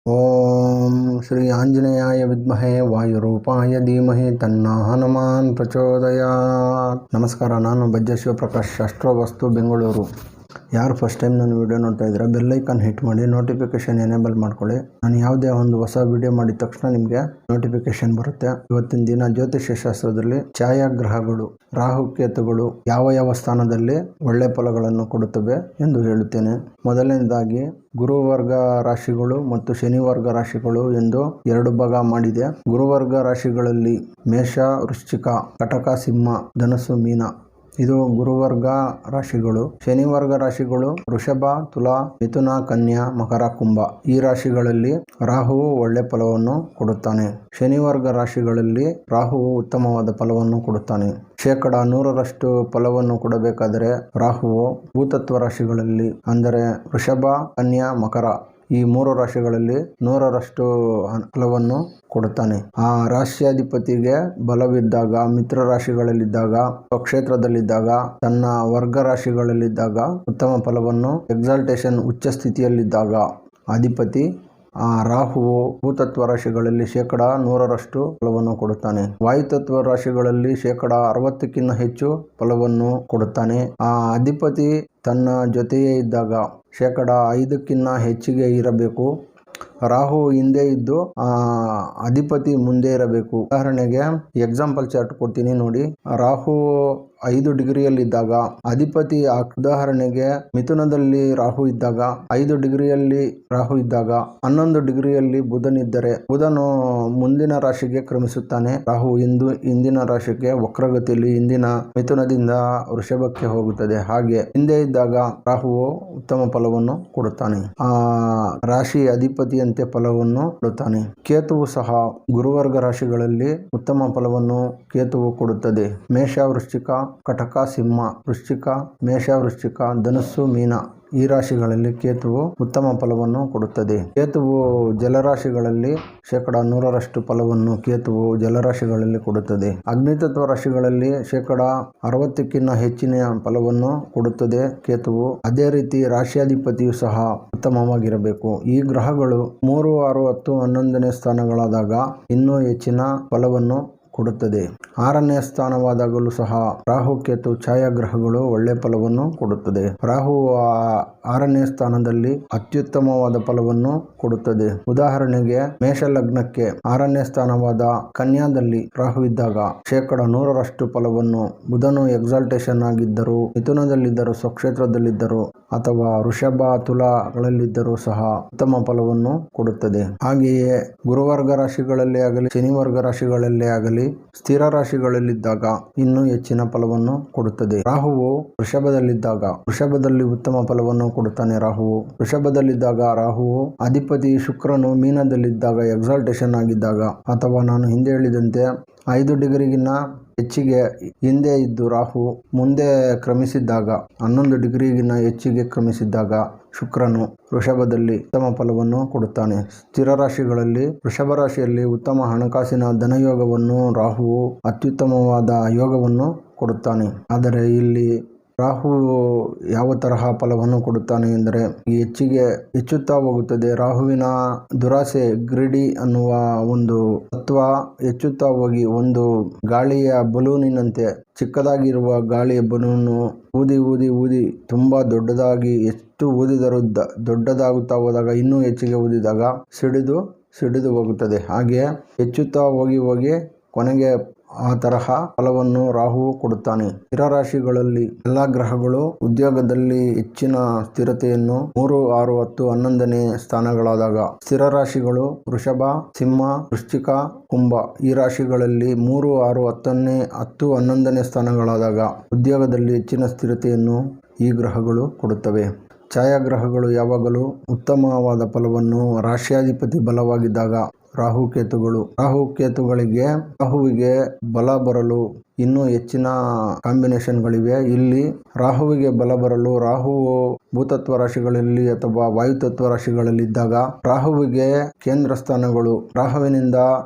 ಓಂ ಶ್ರೀ ಆಂಜನೇಯಾಯ ವಿದ್ಮಹೇ ವಾಯುರೂಪಾಯ ಧೀಮಹಿ ತನ್ನೋ ಹನುಮಾನ್ ಪ್ರಚೋದಯಾತ್. ನಮಸ್ಕಾರ, ನಾನು ಬಜ್ಜ ಶಿವಪ್ರಕಾಶ್, ಅಸ್ಟ್ರೋವಸ್ತು, ಬೆಂಗಳೂರು. ಯಾರು ಫಸ್ಟ್ ಟೈಮ್ ನನ್ನ ವಿಡಿಯೋ ನೋಡ್ತಾ ಇದ್ದೀರಾ, ಬೆಲ್ಲೈಕನ್ ಹಿಟ್ ಮಾಡಿ, ನೋಟಿಫಿಕೇಶನ್ ಎನೇಬಲ್ ಮಾಡ್ಕೊಳ್ಳಿ. ನಾನು ಯಾವುದೇ ಒಂದು ಹೊಸ ವಿಡಿಯೋ ಮಾಡಿದ ತಕ್ಷಣ ನಿಮಗೆ ನೋಟಿಫಿಕೇಶನ್ ಬರುತ್ತೆ. ಇವತ್ತಿನ ದಿನ ಜ್ಯೋತಿಷ್ಯ ಶಾಸ್ತ್ರದಲ್ಲಿ ಛಾಯಾಗ್ರಹಗಳು, ರಾಹುಕೇತುಗಳು ಯಾವ ಯಾವ ಸ್ಥಾನದಲ್ಲಿ ಒಳ್ಳೆ ಫಲಗಳನ್ನು ಕೊಡುತ್ತವೆ ಎಂದು ಹೇಳುತ್ತೇನೆ. ಮೊದಲನೇದಾಗಿ ಗುರುವರ್ಗ ರಾಶಿಗಳು ಮತ್ತು ಶನಿವರ್ಗ ರಾಶಿಗಳು ಎಂದು ಎರಡು ಭಾಗ ಮಾಡಿದೆ. ಗುರುವರ್ಗ ರಾಶಿಗಳಲ್ಲಿ ಮೇಷ, ವೃಶ್ಚಿಕ, ಕಟಕ, ಸಿಂಹ, ಧನಸ್ಸು, ಮೀನ ಇದು ಗುರುವರ್ಗ ರಾಶಿಗಳು. ಶನಿವರ್ಗ ರಾಶಿಗಳು ವೃಷಭ, ತುಲಾ, ಮಿಥುನ, ಕನ್ಯಾ, ಮಕರ, ಕುಂಭ. ಈ ರಾಶಿಗಳಲ್ಲಿ ರಾಹುವು ಒಳ್ಳೆ ಫಲವನ್ನು ಕೊಡುತ್ತಾನೆ. ಶನಿವರ್ಗ ರಾಶಿಗಳಲ್ಲಿ ರಾಹುವು ಉತ್ತಮವಾದ ಫಲವನ್ನು ಕೊಡುತ್ತಾನೆ. 100% ಫಲವನ್ನು ಕೊಡಬೇಕಾದರೆ ರಾಹುವು ಭೂತತ್ವ ರಾಶಿಗಳಲ್ಲಿ ಅಂದರೆ ವೃಷಭ, ಕನ್ಯಾ, ಮಕರ ಈ 3 ರಾಶಿಗಳಲ್ಲಿ 100% ಫಲವನ್ನು ಕೊಡುತ್ತಾನೆ. ಆ ರಾಶ್ಯಾಧಿಪತಿಗೆ ಬಲವಿದ್ದಾಗ, ಮಿತ್ರ ರಾಶಿಗಳಲ್ಲಿದ್ದಾಗ, ಕ್ಷೇತ್ರದಲ್ಲಿದ್ದಾಗ, ತನ್ನ ವರ್ಗ ರಾಶಿಗಳಲ್ಲಿದ್ದಾಗ ಉತ್ತಮ ಫಲವನ್ನು, ಎಕ್ಸಾಲ್ಟೇಷನ್ ಉಚ್ಚ ಸ್ಥಿತಿಯಲ್ಲಿದ್ದಾಗ ಅಧಿಪತಿ ರಾಹುವು ಭೂತತ್ವ ರಾಶಿಗಳಲ್ಲಿ 100% ಫಲವನ್ನು ಕೊಡುತ್ತಾನೆ. ವಾಯುತತ್ವ ರಾಶಿಗಳಲ್ಲಿ 60% ಹೆಚ್ಚು ಫಲವನ್ನು ಕೊಡುತ್ತಾನೆ. ಆ ಅಧಿಪತಿ ತನ್ನ ಜೊತೆಯೇ ಇದ್ದಾಗ 5% ಹೆಚ್ಚಿಗೆ ಇರಬೇಕು. ರಾಹು ಹಿಂದೆ ಇದ್ದು ಅಧಿಪತಿ ಮುಂದೆ ಇರಬೇಕು. ಉದಾಹರಣೆಗೆ ಎಕ್ಸಾಂಪಲ್ ಚಾರ್ಟ್ ಕೊಡ್ತೀನಿ ನೋಡಿ. ರಾಹು 5 ಡಿಗ್ರಿಯಲ್ಲಿದ್ದಾಗ ಅಧಿಪತಿ, ಉದಾಹರಣೆಗೆ ಮಿಥುನದಲ್ಲಿ ರಾಹು ಇದ್ದಾಗ 5 ಡಿಗ್ರಿಯಲ್ಲಿ ರಾಹು ಇದ್ದಾಗ 11 ಡಿಗ್ರಿಯಲ್ಲಿ ಬುಧನಿದ್ದರೆ ಬುಧನು ಮುಂದಿನ ರಾಶಿಗೆ ಕ್ರಮಿಸುತ್ತಾನೆ. ರಾಹು ಹಿಂದಿನ ರಾಶಿಗೆ ವಕ್ರಗತಿಯಲ್ಲಿ ಹಿಂದಿನ ಮಿಥುನದಿಂದ ವೃಷಭಕ್ಕೆ ಹೋಗುತ್ತದೆ. ಹಾಗೆ ಹಿಂದೆ ಇದ್ದಾಗ ರಾಹುವು ಉತ್ತಮ ಫಲವನ್ನು ಕೊಡುತ್ತಾನೆ. ರಾಶಿ ಅಧಿಪತಿಯಂತೆ ಫಲವನ್ನು ಕೊಡುತ್ತಾನೆ. ಕೇತುವು ಸಹ ಗುರುವರ್ಗ ರಾಶಿಗಳಲ್ಲಿ ಉತ್ತಮ ಫಲವನ್ನು ಕೇತುವು ಕೊಡುತ್ತದೆ. ಮೇಷ, ವೃಶ್ಚಿಕ, ಕಟಕ, ಸಿಂಹ, ವೃಶ್ಚಿಕ, ಮೇಷ, ವೃಶ್ಚಿಕ, ಧನಸ್ಸು, ಮೀನ ಈ ರಾಶಿಗಳಲ್ಲಿ ಕೇತುವು ಉತ್ತಮ ಫಲವನ್ನು ಕೊಡುತ್ತದೆ. ಕೇತುವು ಜಲರಾಶಿಗಳಲ್ಲಿ 100% ಫಲವನ್ನು ಕೇತುವು ಜಲರಾಶಿಗಳಲ್ಲಿ ಕೊಡುತ್ತದೆ. ಅಗ್ನಿತತ್ವ ರಾಶಿಗಳಲ್ಲಿ 60% ಹೆಚ್ಚಿನ ಫಲವನ್ನು ಕೊಡುತ್ತದೆ ಕೇತುವು. ಅದೇ ರೀತಿ ರಾಶಿಯಾಧಿಪತಿಯು ಸಹ ಉತ್ತಮವಾಗಿರಬೇಕು. ಈ ಗ್ರಹಗಳು 3, 6, 10, 11ನೇ ಸ್ಥಾನಗಳಾದಾಗ ಇನ್ನೂ ಹೆಚ್ಚಿನ ಫಲವನ್ನು ಕೊಡುತ್ತದೆ. 6ನೇ ಸ್ಥಾನವಾದಾಗಲೂ ಸಹ ರಾಹು, ಕೇತು ಛಾಯಾಗ್ರಹಗಳು ಒಳ್ಳೆ ಫಲವನ್ನು ಕೊಡುತ್ತದೆ. ರಾಹು 6ನೇ ಸ್ಥಾನದಲ್ಲಿ ಅತ್ಯುತ್ತಮವಾದ ಫಲವನ್ನು ಕೊಡುತ್ತದೆ. ಉದಾಹರಣೆಗೆ ಮೇಷ ಲಗ್ನಕ್ಕೆ 6ನೇ ಸ್ಥಾನವಾದ ಕನ್ಯಾದಲ್ಲಿ ರಾಹು ಇದ್ದಾಗ 100% ಫಲವನ್ನು, ಬುಧನು ಎಕ್ಸಾಲ್ಟೇಷನ್ ಆಗಿದ್ದರು, ಮಿಥುನದಲ್ಲಿದ್ದರು, ಸ್ವಕ್ಷೇತ್ರದಲ್ಲಿದ್ದರು ಅಥವಾ ವೃಷಭ, ತುಲಾಗಳಲ್ಲಿದ್ದರೂ ಸಹ ಉತ್ತಮ ಫಲವನ್ನು ಕೊಡುತ್ತದೆ. ಹಾಗೆಯೇ ಗುರುವರ್ಗ ರಾಶಿಗಳಲ್ಲೇ ಆಗಲಿ, ಶನಿವರ್ಗ ರಾಶಿಗಳಲ್ಲೇ ಆಗಲಿ, ಸ್ಥಿರ ರಾಶಿಗಳಲ್ಲಿದ್ದಾಗ ಇನ್ನೂ ಹೆಚ್ಚಿನ ಫಲವನ್ನು ಕೊಡುತ್ತದೆ. ರಾಹುವು ವೃಷಭದಲ್ಲಿ ಉತ್ತಮ ಫಲವನ್ನು ಕೊಡುತ್ತಾನೆ. ರಾಹುವು ವೃಷಭದಲ್ಲಿದ್ದಾಗ, ರಾಹುವು ಅಧಿಪತಿ ಶುಕ್ರನು ಮೀನದಲ್ಲಿದ್ದಾಗ, ಎಕ್ಸಾಲ್ಟೇಷನ್ ಆಗಿದ್ದಾಗ, ಅಥವಾ ನಾನು ಹಿಂದೆ ಹೇಳಿದಂತೆ 5 ಡಿಗ್ರಿಗಿನ್ನ ಹೆಚ್ಚಿಗೆ ಹಿಂದೆ ಇದ್ದು ರಾಹು ಮುಂದೆ ಕ್ರಮಿಸಿದ್ದಾಗ, 11 ಡಿಗ್ರಿಗಿನ್ನ ಹೆಚ್ಚಿಗೆ ಕ್ರಮಿಸಿದ್ದಾಗ ಶುಕ್ರನು ವೃಷಭದಲ್ಲಿ ಉತ್ತಮ ಫಲವನ್ನು ಕೊಡುತ್ತಾನೆ. ಸ್ಥಿರ ರಾಶಿಗಳಲ್ಲಿ ವೃಷಭ ರಾಶಿಯಲ್ಲಿ ಉತ್ತಮ ಹಣಕಾಸಿನ ಧನಯೋಗವನ್ನು, ರಾಹುವು ಅತ್ಯುತ್ತಮವಾದ ಯೋಗವನ್ನು ಕೊಡುತ್ತಾನೆ. ಆದರೆ ಇಲ್ಲಿ ರಾಹು ಯಾವ ತರಹ ಫಲವನ್ನು ಕೊಡುತ್ತಾನೆ ಎಂದರೆ ಹೆಚ್ಚುತ್ತಾ ಹೋಗುತ್ತದೆ. ರಾಹುವಿನ ದುರಾಸೆ, ಗ್ರಿಡಿ ಅನ್ನುವ ಒಂದು ತತ್ವ ಹೆಚ್ಚುತ್ತಾ ಹೋಗಿ ಒಂದು ಗಾಳಿಯ ಬಲೂನಿನಂತೆ, ಚಿಕ್ಕದಾಗಿರುವ ಗಾಳಿಯ ಬಲೂನು ಊದಿ ತುಂಬಾ ದೊಡ್ಡದಾಗಿ, ಎಷ್ಟು ಊದಿದರೂ ದೊಡ್ಡದಾಗುತ್ತಾ ಹೋದಾಗ, ಇನ್ನೂ ಹೆಚ್ಚಿಗೆ ಊದಿದಾಗ ಸಿಡಿದು ಹೋಗುತ್ತದೆ. ಹಾಗೆ ಹೆಚ್ಚುತ್ತಾ ಹೋಗಿ ಕೊನೆಗೆ ಆ ತರಹ ಫಲವನ್ನು ರಾಹು ಕೊಡುತ್ತಾನೆ. ಸ್ಥಿರ ರಾಶಿಗಳಲ್ಲಿ ಎಲ್ಲ ಗ್ರಹಗಳು ಉದ್ಯೋಗದಲ್ಲಿ ಹೆಚ್ಚಿನ ಸ್ಥಿರತೆಯನ್ನು 3, 6, 10, 11ನೇ ಸ್ಥಾನಗಳಾದಾಗ, ಸ್ಥಿರ ರಾಶಿಗಳು ವೃಷಭ, ಸಿಂಹ, ವೃಶ್ಚಿಕ, ಕುಂಭ ಈ ರಾಶಿಗಳಲ್ಲಿ 3, 6, 10, 11ನೇ ಸ್ಥಾನಗಳಾದಾಗ ಉದ್ಯೋಗದಲ್ಲಿ ಹೆಚ್ಚಿನ ಸ್ಥಿರತೆಯನ್ನು ಈ ಗ್ರಹಗಳು ಕೊಡುತ್ತವೆ. ಛಾಯಾಗ್ರಹಗಳು ಯಾವಾಗಲೂ ಉತ್ತಮವಾದ ಫಲವನ್ನು, ರಾಶ್ಯಾಧಿಪತಿ ಬಲವಾಗಿದ್ದಾಗ ರಾಹುವಿಗೆ ಬಲ ಬರಲು ಇನ್ನೂ ಹೆಚ್ಚಿನ ಕಾಂಬಿನೇಷನ್ಗಳಿವೆ. ಇಲ್ಲಿ ರಾಹುವಿಗೆ ಬಲ ಬರಲು, ರಾಹುವು ಭೂತತ್ವ ರಾಶಿಗಳಲ್ಲಿ ಅಥವಾ ವಾಯುತತ್ವ ರಾಶಿಗಳಲ್ಲಿ ಇದ್ದಾಗ ರಾಹುವಿಗೆ ಕೇಂದ್ರ ಸ್ಥಾನಗಳು, ರಾಹುವಿನಿಂದ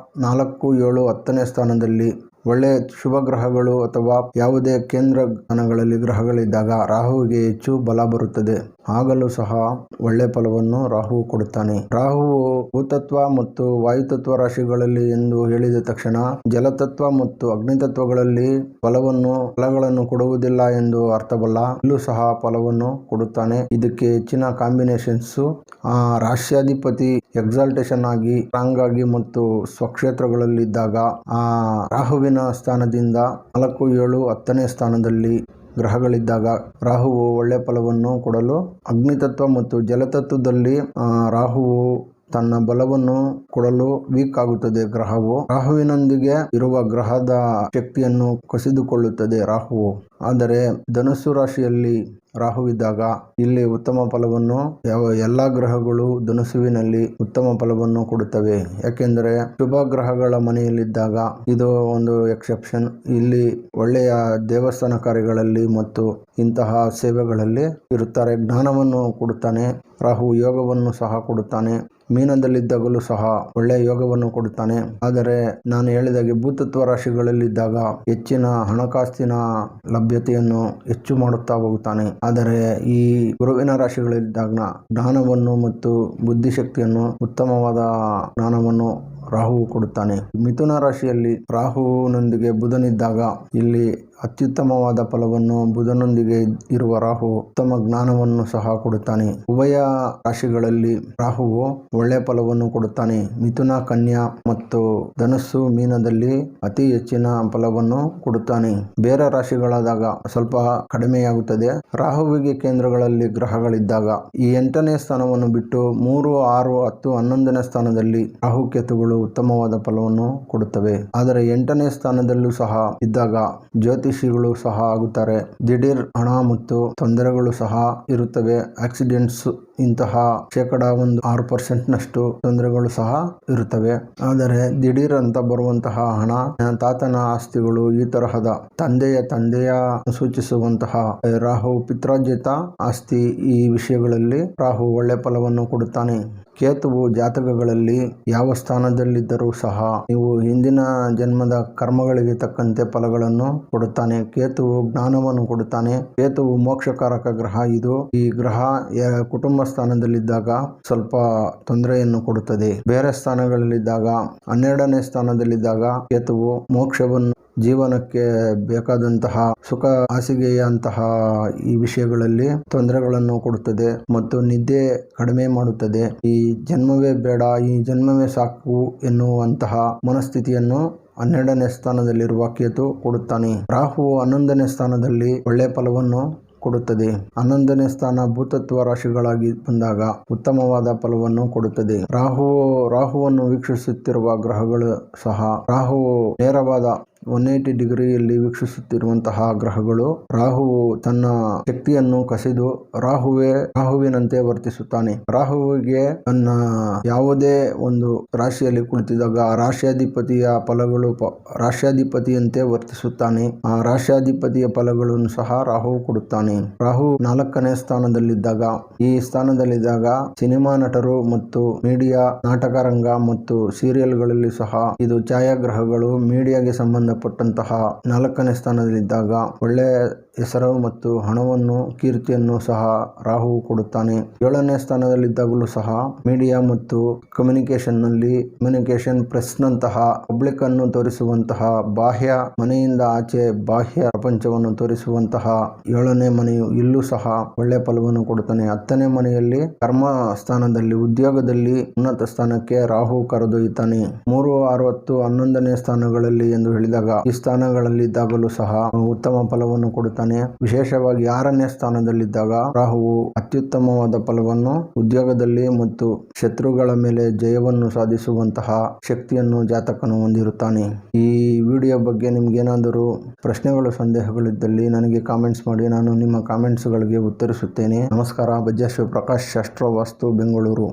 4, 7, 10ನೇ ಸ್ಥಾನದಲ್ಲಿ ಒಳ್ಳೆಯ ಶುಭ ಗ್ರಹಗಳು ಅಥವಾ ಯಾವುದೇ ಕೇಂದ್ರ ಸ್ಥಾನಗಳಲ್ಲಿ ಗ್ರಹಗಳಿದ್ದಾಗ ರಾಹುವಿಗೆ ಹೆಚ್ಚು ಬಲ ಬರುತ್ತದೆ. ಆಗಲೂ ಸಹ ಒಳ್ಳೆ ಫಲವನ್ನು ರಾಹುವು ಕೊಡುತ್ತಾನೆ. ರಾಹುವು ಭೂತತ್ವ ಮತ್ತು ವಾಯುತತ್ವ ರಾಶಿಗಳಲ್ಲಿ ಎಂದು ಹೇಳಿದ ತಕ್ಷಣ ಜಲತತ್ವ ಮತ್ತು ಅಗ್ನಿತತ್ವಗಳಲ್ಲಿ ಫಲಗಳನ್ನು ಕೊಡುವುದಿಲ್ಲ ಎಂದು ಅರ್ಥವಲ್ಲ. ಇಲ್ಲೂ ಸಹ ಫಲವನ್ನು ಕೊಡುತ್ತಾನೆ. ಇದಕ್ಕೆ ಹೆಚ್ಚಿನ ಕಾಂಬಿನೇಷನ್ಸ್ ರಾಶ್ಯಾಧಿಪತಿ ಎಕ್ಸಾಲ್ಟೇಷನ್ ಆಗಿ ಸ್ಟ್ರಾಂಗ್ ಆಗಿ ಮತ್ತು ಸ್ವಕ್ಷೇತ್ರಗಳಲ್ಲಿದ್ದಾಗ ಆ ರಾಹುವಿನ ಸ್ಥಾನದಿಂದ 4, 7, 10ನೇ ಸ್ಥಾನದಲ್ಲಿ ಗ್ರಹಗಳಿದ್ದಾಗ ರಾಹುವು ಒಳ್ಳೆ ಫಲವನ್ನು ಕೊಡಲು ಅಗ್ನಿತತ್ವ ಮತ್ತು ಜಲತತ್ವದಲ್ಲಿ ರಾಹುವು ತನ್ನ ಬಲವನ್ನು ಕೊಡಲು ವೀಕ್ ಆಗುತ್ತದೆ. ಗ್ರಹವು ರಾಹುವಿನೊಂದಿಗೆ ಇರುವ ಗ್ರಹದ ಶಕ್ತಿಯನ್ನು ಕಸಿದುಕೊಳ್ಳುತ್ತದೆ ರಾಹುವು. ಆದರೆ ಧನುಸ್ಸು ರಾಶಿಯಲ್ಲಿ ರಾಹುವಿದ್ದಾಗ ಇಲ್ಲಿ ಉತ್ತಮ ಫಲವನ್ನು ಎಲ್ಲ ಗ್ರಹಗಳು ಧನುಸುವಿನಲ್ಲಿ ಉತ್ತಮ ಫಲವನ್ನು ಕೊಡುತ್ತವೆ. ಯಾಕೆಂದರೆ ಶುಭ ಗ್ರಹಗಳ ಮನೆಯಲ್ಲಿದ್ದಾಗ ಇದು ಒಂದು ಎಕ್ಸೆಪ್ಷನ್. ಇಲ್ಲಿ ಒಳ್ಳೆಯ ದೇವಸ್ಥಾನ ಕಾರ್ಯಗಳಲ್ಲಿ ಮತ್ತು ಇಂತಹ ಸೇವೆಗಳಲ್ಲಿ ಇರುತ್ತಾರೆ. ಜ್ಞಾನವನ್ನು ಕೊಡುತ್ತಾನೆ ರಾಹು. ಯೋಗವನ್ನು ಸಹ ಕೊಡುತ್ತಾನೆ. ಮೀನದಲ್ಲಿದ್ದಾಗಲೂ ಸಹ ಒಳ್ಳೆಯ ಯೋಗವನ್ನು ಕೊಡುತ್ತಾನೆ. ಆದರೆ ನಾನು ಹೇಳಿದಾಗೆ ಭೂತತ್ವ ರಾಶಿಗಳಲ್ಲಿದ್ದಾಗ ಹೆಚ್ಚಿನ ಹಣಕಾಸಿನ ಲಭ್ಯತೆಯನ್ನು ಹೆಚ್ಚು ಮಾಡುತ್ತಾ ಹೋಗುತ್ತಾನೆ. ಆದರೆ ಈ ಗುರುವಿನ ರಾಶಿಗಳಿದ್ದಾಗ ಜ್ಞಾನವನ್ನು ಮತ್ತು ಬುದ್ಧಿಶಕ್ತಿಯನ್ನು ಉತ್ತಮವಾದ ಜ್ಞಾನವನ್ನು ರಾಹು ಕೊಡುತ್ತಾನೆ. ಮಿಥುನ ರಾಶಿಯಲ್ಲಿ ರಾಹುವಿನೊಂದಿಗೆ ಬುಧನಿದ್ದಾಗ ಇಲ್ಲಿ ಅತ್ಯುತ್ತಮವಾದ ಫಲವನ್ನು ಬುಧನೊಂದಿಗೆ ಇರುವ ರಾಹು ಉತ್ತಮ ಜ್ಞಾನವನ್ನು ಸಹ ಕೊಡುತ್ತಾನೆ. ಉಭಯ ರಾಶಿಗಳಲ್ಲಿ ರಾಹುವು ಒಳ್ಳೆಯ ಫಲವನ್ನು ಕೊಡುತ್ತಾನೆ. ಮಿಥುನ, ಕನ್ಯಾ ಮತ್ತು ಧನಸ್ಸು, ಮೀನದಲ್ಲಿ ಅತಿ ಹೆಚ್ಚಿನ ಫಲವನ್ನು ಕೊಡುತ್ತಾನೆ. ಬೇರೆ ರಾಶಿಗಳಾದಾಗ ಸ್ವಲ್ಪ ಕಡಿಮೆಯಾಗುತ್ತದೆ. ರಾಹುವಿಗೆ ಕೇಂದ್ರಗಳಲ್ಲಿ ಗ್ರಹಗಳಿದ್ದಾಗ ಈ 8ನೇ ಸ್ಥಾನವನ್ನು ಬಿಟ್ಟು 3, 6, 10, 11ನೇ ಸ್ಥಾನದಲ್ಲಿ ರಾಹುಕೇತುಗಳು ಉತ್ತಮವಾದ ಫಲವನ್ನು ಕೊಡುತ್ತವೆ. ಆದರೆ 8ನೇ ಸ್ಥಾನದಲ್ಲೂ ಸಹ ಇದ್ದಾಗ ಜ್ಯೋತಿಷಿಗಳು ಸಹ ಆಗುತ್ತಾರೆ. ದಿಢೀರ್ ಹಣ ಮತ್ತು ತೊಂದರೆಗಳು ಸಹ ಇರುತ್ತವೆ. ಆಕ್ಸಿಡೆಂಟ್ಸ್ ಇಂತಹ 6% ನಷ್ಟು ತೊಂದರೆಗಳು ಸಹ ಇರುತ್ತವೆ. ಆದರೆ ದಿಢೀರ್ ಅಂತ ಬರುವಂತಹ ಹಣ, ತಾತನ ಆಸ್ತಿಗಳು, ಈ ತರಹದ ತಂದೆಯ ಸೂಚಿಸುವಂತಹ ರಾಹು ಪಿತ್ರಾರ್ಜಿತ ಆಸ್ತಿ, ಈ ವಿಷಯಗಳಲ್ಲಿ ರಾಹು ಒಳ್ಳೆ ಫಲವನ್ನು ಕೊಡುತ್ತಾನೆ. ಕೇತುವು ಜಾತಕಗಳಲ್ಲಿ ಯಾವ ಸ್ಥಾನದಲ್ಲಿದ್ದರೂ ಸಹ ನೀವು ಹಿಂದಿನ ಜನ್ಮದ ಕರ್ಮಗಳಿಗೆ ತಕ್ಕಂತೆ ಫಲಗಳನ್ನು ಕೊಡುತ್ತಾನೆ. ಕೇತುವು ಜ್ಞಾನವನ್ನು ಕೊಡುತ್ತಾನೆ. ಕೇತುವು ಮೋಕ್ಷಕಾರಕ ಗ್ರಹ. ಈ ಗ್ರಹ ಕುಟುಂಬ ಸ್ಥಾನದಲ್ಲಿದ್ದಾಗ ಸ್ವಲ್ಪ ತೊಂದರೆಯನ್ನು ಕೊಡುತ್ತದೆ. ಬೇರೆ ಸ್ಥಾನಗಳಲ್ಲಿದ್ದಾಗ 12ನೇ ಸ್ಥಾನದಲ್ಲಿದ್ದಾಗ ಕೇತುವು ಮೋಕ್ಷವನ್ನು, ಜೀವನಕ್ಕೆ ಬೇಕಾದಂತಹ ಸುಖ, ಹಾಸಿಗೆಯಂತಹ ಈ ವಿಷಯಗಳಲ್ಲಿ ತೊಂದರೆಗಳನ್ನು ಕೊಡುತ್ತದೆ ಮತ್ತು ನಿದ್ದೆ ಕಡಿಮೆ ಮಾಡುತ್ತದೆ. ಈ ಜನ್ಮವೇ ಬೇಡ, ಈ ಜನ್ಮವೇ ಸಾಕು ಎನ್ನುವಂತಹ ಮನಸ್ಥಿತಿಯನ್ನು 12ನೇ ಸ್ಥಾನದಲ್ಲಿರುವ ಕೇತು ಕೊಡುತ್ತಾನೆ. ರಾಹು 11ನೇ ಸ್ಥಾನದಲ್ಲಿ ಒಳ್ಳೆಯ ಫಲವನ್ನು ಕೊಡುತ್ತದೆ. 11ನೇ ಸ್ಥಾನ ಭೂತತ್ವ ರಾಶಿಗಳಾಗಿ ಬಂದಾಗ ಉತ್ತಮವಾದ ಫಲವನ್ನು ಕೊಡುತ್ತದೆ. ರಾಹುವನ್ನು ವೀಕ್ಷಿಸುತ್ತಿರುವ ಗ್ರಹಗಳು ಸಹ ರಾಹುವು ನೇರವಾದ 180 ಡಿಗ್ರಿಯಲ್ಲಿ ವೀಕ್ಷಿಸುತ್ತಿರುವಂತಹ ಗ್ರಹಗಳು ರಾಹುವು ತನ್ನ ಶಕ್ತಿಯನ್ನು ಕಸಿದು ರಾಹುವಿನಂತೆ ವರ್ತಿಸುತ್ತಾನೆ. ರಾಹುವಿಗೆ ತನ್ನ ಯಾವುದೇ ಒಂದು ರಾಶಿಯಲ್ಲಿ ಕುಳಿತಿದ್ದಾಗ ರಾಶ್ಯಾಧಿಪತಿಯ ಫಲಗಳು ರಾಶ್ಯಾಧಿಪತಿಯಂತೆ ವರ್ತಿಸುತ್ತಾನೆ. ಆ ರಾಶ್ಯಾಧಿಪತಿಯ ಫಲಗಳನ್ನು ಸಹ ರಾಹು ಕೊಡುತ್ತಾನೆ. ರಾಹು 4ನೇ ಸ್ಥಾನದಲ್ಲಿದ್ದಾಗ, ಈ ಸ್ಥಾನದಲ್ಲಿದ್ದಾಗ ಸಿನಿಮಾ ನಟರು ಮತ್ತು ಮೀಡಿಯಾ, ನಾಟಕರಂಗ ಮತ್ತು ಸೀರಿಯಲ್ಗಳಲ್ಲಿ ಸಹ ಇದು ಛಾಯಾಗ್ರಹಗಳು, ಮೀಡಿಯಾಗೆ ಸಂಬಂಧಪಟ್ಟಂತಹ 4ನೇ ಸ್ಥಾನದಲ್ಲಿದ್ದಾಗ ಒಳ್ಳೆಯ ಹೆಸರು ಮತ್ತು ಹಣವನ್ನು, ಕೀರ್ತಿಯನ್ನು ಸಹ ರಾಹು ಕೊಡುತ್ತಾನೆ. 7ನೇ ಸ್ಥಾನದಲ್ಲಿದ್ದಾಗಲೂ ಸಹ ಮೀಡಿಯಾ ಮತ್ತು ಕಮ್ಯುನಿಕೇಶನ್, ಪ್ರೆಸ್ನಂತಹ ಪಬ್ಲಿಕ್ ಅನ್ನು ತೋರಿಸುವಂತಹ, ಬಾಹ್ಯ ಮನೆಯಿಂದ ಆಚೆ ಬಾಹ್ಯ ಪ್ರಪಂಚವನ್ನು ತೋರಿಸುವಂತಹ 7ನೇ ಮನೆಯು ಇಲ್ಲೂ ಸಹ ಒಳ್ಳೆಯ ಫಲವನ್ನು ಕೊಡುತ್ತಾನೆ. 10ನೇ ಮನೆಯಲ್ಲಿ ಕರ್ಮ ಸ್ಥಾನದಲ್ಲಿ, ಉದ್ಯೋಗದಲ್ಲಿ ಉನ್ನತ ಸ್ಥಾನಕ್ಕೆ ರಾಹು ಕರೆದೊಯ್ಯುತ್ತಾನೆ. 3, 6, 10, 11ನೇ ಸ್ಥಾನಗಳಲ್ಲಿ ಎಂದು ಹೇಳಿದಾಗ ಈ ಸ್ಥಾನಗಳಲ್ಲಿದ್ದಾಗಲೂ ಸಹ ಉತ್ತಮ ಫಲವನ್ನು ಕೊಡುತ್ತಾನೆ. ವಿಶೇಷವಾಗಿ 6ನೇ ಸ್ಥಾನದಲ್ಲಿದ್ದಾಗ ರಾಹುವು ಅತ್ಯುತ್ತಮವಾದ ಫಲವನ್ನು ಉದ್ಯೋಗದಲ್ಲಿ ಮತ್ತು ಶತ್ರುಗಳ ಮೇಲೆ ಜಯವನ್ನು ಸಾಧಿಸುವಂತಹ ಶಕ್ತಿಯನ್ನು ಜಾತಕನು ಹೊಂದಿರುತ್ತಾನೆ. ಈ ವಿಡಿಯೋ ಬಗ್ಗೆ ನಿಮ್ಗೇನಾದರೂ ಪ್ರಶ್ನೆಗಳು, ಸಂದೇಹಗಳಿದ್ದಲ್ಲಿ ನನಗೆ ಕಾಮೆಂಟ್ಸ್ ಮಾಡಿ. ನಾನು ನಿಮ್ಮ ಕಾಮೆಂಟ್ಸ್ಗಳಿಗೆ ಉತ್ತರಿಸುತ್ತೇನೆ. ನಮಸ್ಕಾರ. ಬಜ್ಜ ಶಿವಪ್ರಕಾಶ್, ಅಸ್ಟ್ರೋ ವಾಸ್ತು, ಬೆಂಗಳೂರು.